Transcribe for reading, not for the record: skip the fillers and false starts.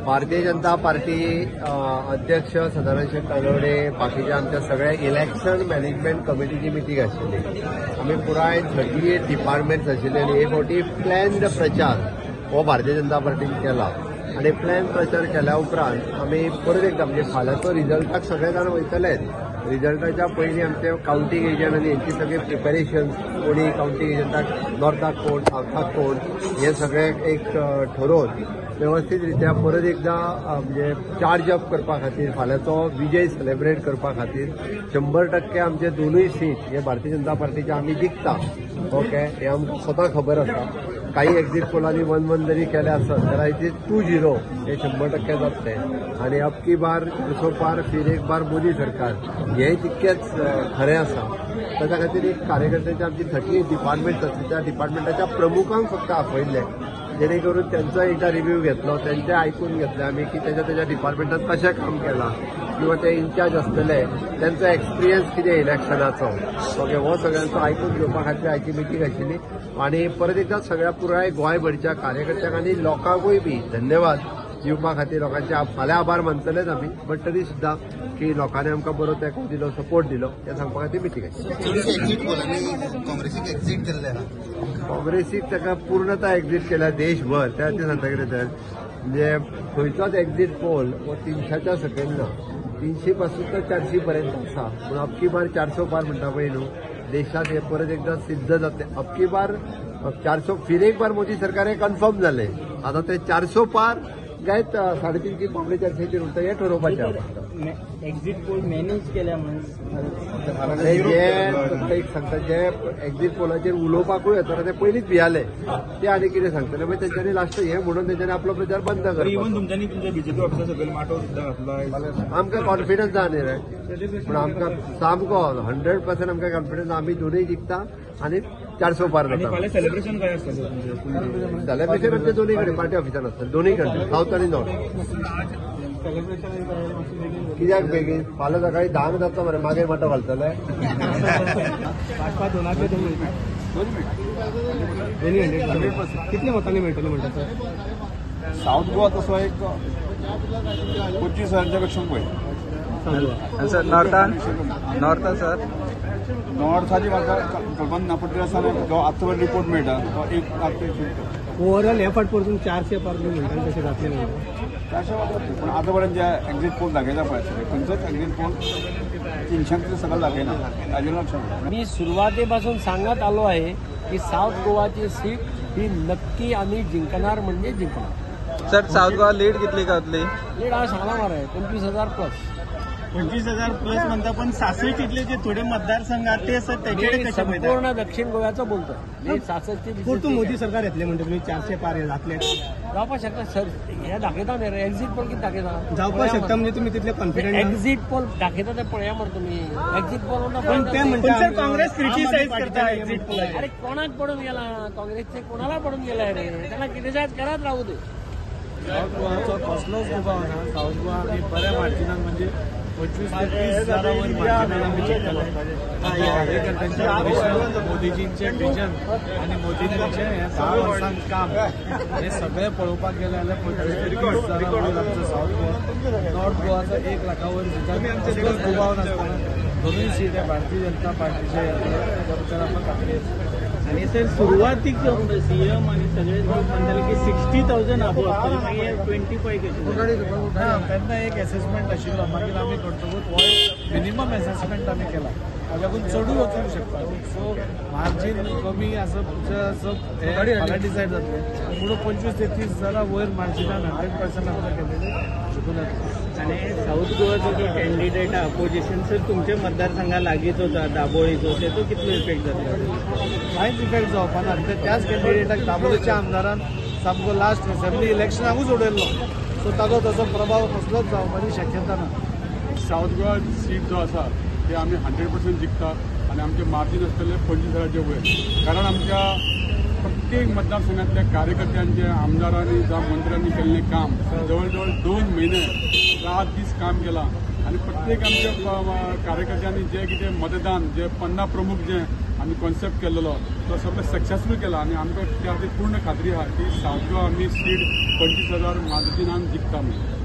Bharatiya Janata party अध्यक्ष सदानंद शेठ तानवडे बाकीच्या आमच्या सगळ्या इलेक्शन मॅनेजमेंट कमिटीची मिटींग आशिल्ली। आमी पुराय 38 डिपार्टमेंट्स आशिल्ले आनी हे फावटी प्लॅन्ड प्रचार हो भारतीय जनता पार्टीन केला आणि प्लॅन प्रचार केल्या उपरांत आमी परत एकदा म्हणजे फाल्यांचो रिजल्टाक सगळे जाण वयतलेच। रिजल्टाच्या पयलीं आमचे काउंटिंग एजंट आनी हेंची सगळी प्रिपेरेशन कोणी काउंटिंग एजंटाक नॉर्थाक कोण सावथाक कोण हे सगळे एक ठरोवन व्यवस्थित रित्या परत एकदा म्हणजे चार्ज अप करपा खातीर फाल्यांचो विजय सेलिब्रेट करपा खातीर 100% आमचे दोनूय सीट हे भारतीय जनता पार्टीचे आमी जिखता। ओके, हे आमकां स्वता खबर आसा। काही एक्झिट पोलांनी 1-1 जरी केले आसत जाल्यार इट इज 2-0 हे 100% जातले आणि अब की बार 400 पार फिर एक बार मोदी सरकार हे तितकेच खरें आसा। त्याच्या खातीर एक कार्यकर्त्याचे आमची 38 डिपार्टमेंट आसले त्या डिपार्टमेंटाच्या प्रमुखांक फक्त आपयले जेणे करून त्यांचा एकदा रिव्ह्यू घेतलो, त्यांचे आयकून घेतले आमी की त्याच्या डिपार्टमेंटात कशें काम केलां किंवा ते इन्चार्ज आसतले त्यांचा एक्सपिरियन्स कितें इलेक्शनाचो। ओके, हो सगळ्यांचो आयकून घेवपा खातीर आयची मिटींग आशिल्ली आणि परत एकदा सगळ्या पुराय गोंयभरच्या कार्यकर्त्यांक आनी लोकांकूय बी धन्यवाद दिवपा खातीर लोकांचे फाल्यां आभार मानतलेच आमी, बट तरी सुद्दां की लोकांनी आमकां बरो तेंको दिलो, सपोर्ट दिलो हे सांगपा खातीर मिटींग आशिल्ली। काँग्रेसीक ताका पूर्णता एक्झिट केल्या देशभर, त्या खातीर सांगता कितें तर म्हणजे खंयचोच एक्झिट पोल हो 300च्या सकयल ना, 300 पासून तर 400 पर्यंत आसा। पूण अबकी बार 400 पार म्हणटा पळय न्हू, देशात हे परत एकदा सिद्ध जातले। अबकी बार 400 फिर एक बार मोदी सरकार हे कन्फर्म जाले, आता ते 400 पार गायत 350 पावणे 400 उरता हे ठरोवपाचें। एक्झिट पोल मॅनेज केल्या म्हणून जे एक सांगता जे एक्झिट पोलाचेर उलोवपाकूय येता ते पयलींच भियाले ते आनी कितें सांगतले, मागीर तेंच्यांनी लास्ट हे म्हणून तेंच्यांनी आपलो प्रचार बंद करलो। इवन तुमच्यांनी तुमच्या बीजेपी ऑफिसा सकयल माटो सुद्दां घातलो। आमकां कॉन्फिडन्स ना न्ही रे, पूण आमकां सामको 100% आमकां कॉन्फिडन्स आमी दोनूय जिखता आणि 400 पार जाता। सेलिब्रेशन काय आसता सेलिब्रेशन आमच्या दोन्ही कडेन पार्टी ऑफिसान आसता, दोन्ही कडेन साऊथ आणि नॉर्थ। कित्याक बेगीन फाल्यां सकाळी 10 जाता मरे, मागीर माटो घालतले। कितले मतांनी मेळटले म्हणटा सर? साऊथ गोवा तसो एक 25,000च्या पेक्षा पळय सर। नॉर्था सर नॉर्थाची म्हाका कल्पना ना, पूण जो आतां रिपोर्ट मेळटा तो एक ओव्हरऑल हे फाट परतून 400 पार म्हणटा कशें जातलें म्हणून 400 पूण आतां पर्यंत जे एक्झिट पोल दाखयता पळय खंयचोच एक्झिट पोल 300 सकयल दाखयना, ताजेर लक्षात। मी सुरुवातीपासून सांगत आलो आहे की साऊथ गोवाची सीट ही नक्की आम्ही जिंकणार म्हणजे जिंकणार। सर साऊथ गोवा लीड कितली गावतली? लीड हांव सांगला मरे 25,000 प्लस। 25,000 प्लस म्हणता, पण 66 इथले जे थोडे मतदारसंघ आहेत ते सर त्याच्याकडे कशा संपूर्ण दक्षिण गोव्याचं बोलतो मी। 66 मोदी सरकार येतले म्हणते तुम्ही 400 पार जातले जावपा शकता सर, हे दाखयता न्ही रे, एक्झिट पोल कितें दाखयता जावपा शकता म्हणजे तुम्ही तिथले कॉन्फिडंट एक्झिट पोल दाखयता ते पळया मरे तुम्ही। एक्झिट पोल पण ते म्हणतात काँग्रेस क्रिटिसाइज करता एक्झिट पोल। अरे कोणाक पडून गेला? काँग्रेसचे कोणाला पडून गेलाय रे? त्यांना क्रिटिसाइज करत राहू दे। साऊथ गोवाचो कसलोच दुबाव ना। साऊथ गोवा आमी बऱ्या मार्जिनान म्हणजे 25 ते 30,000 वयर मार्जिनान आमी जिखतले। मोदीजींचे विजन आणि मोदीजींचे 10 वर्सांत काम हे सगळे पळोवपाक गेले जाल्यार 25 ते 30,000 वयर आमचो साऊथ गोवा। नॉर्थ गोवाचो 1 लाखा वयर जिखतले दुबाव नासतना दोनूय सीट हे भारतीय जनता पार्टीचे भितर आमकां खात्री आसा। आणि सर सुरुवातीक सीएम आणि सगळे म्हणटाले की 60,000 अबोव आसतले, मागीर 25 कशें तेन्ना एक असेसमेंट आशिल्लो, मागीर आमी घडतकूच मिनिमम असेसमेंट आमी केला, ताच्याकून चडूय वचूंक शकता। सो मार्जीन कमी आसप हे डिसायड जातले, पूण 25 ते 30,000 वयर मार्जिनान 100% आमकां केलेले जिखून येतले। आणि साऊथ गोवाचो जो कॅन्डिडेट अपोजिशन सर तुमच्या मतदारसंघा लागींच होता दाबोळीचो, तेचो कितलो इफेक्ट जातलो? कांयच इफेक्ट जावपा ना, त्याच कॅन्डिडेटाक दाबोळीच्या आमदारान सामको लास्ट असेंब्ली इलेक्शनाकूच उडयल्लो, सो ताचो तसो प्रभाव कसलोच जावपाची शक्यता ना। साऊथ गोवा सीट जो आसा ते आमी 100% जिखता आणि आमचे मार्जिन आसतले 25,000च्या वयर, कारण आमच्या प्रत्येक मतदारसंघातल्या कार्यकर्त्यांचे आमदारांनी जावं मंत्र्यांनी केल्लें काम जवळ जवळ 2 महिने रात दीस काम केलां आणि प्रत्येक आमच्या कार्यकर्त्यांनी जे कितें मतदान जे 50 प्रमुख जे आमी कॉन्सेप्ट केल्लो तो सगळें सक्सेसफूल केला आनी आमकां त्या खातीर पूर्ण खात्री आहा की सावथ गोवा आमी सीट 25,000 मतांनी जिखता म्हणून.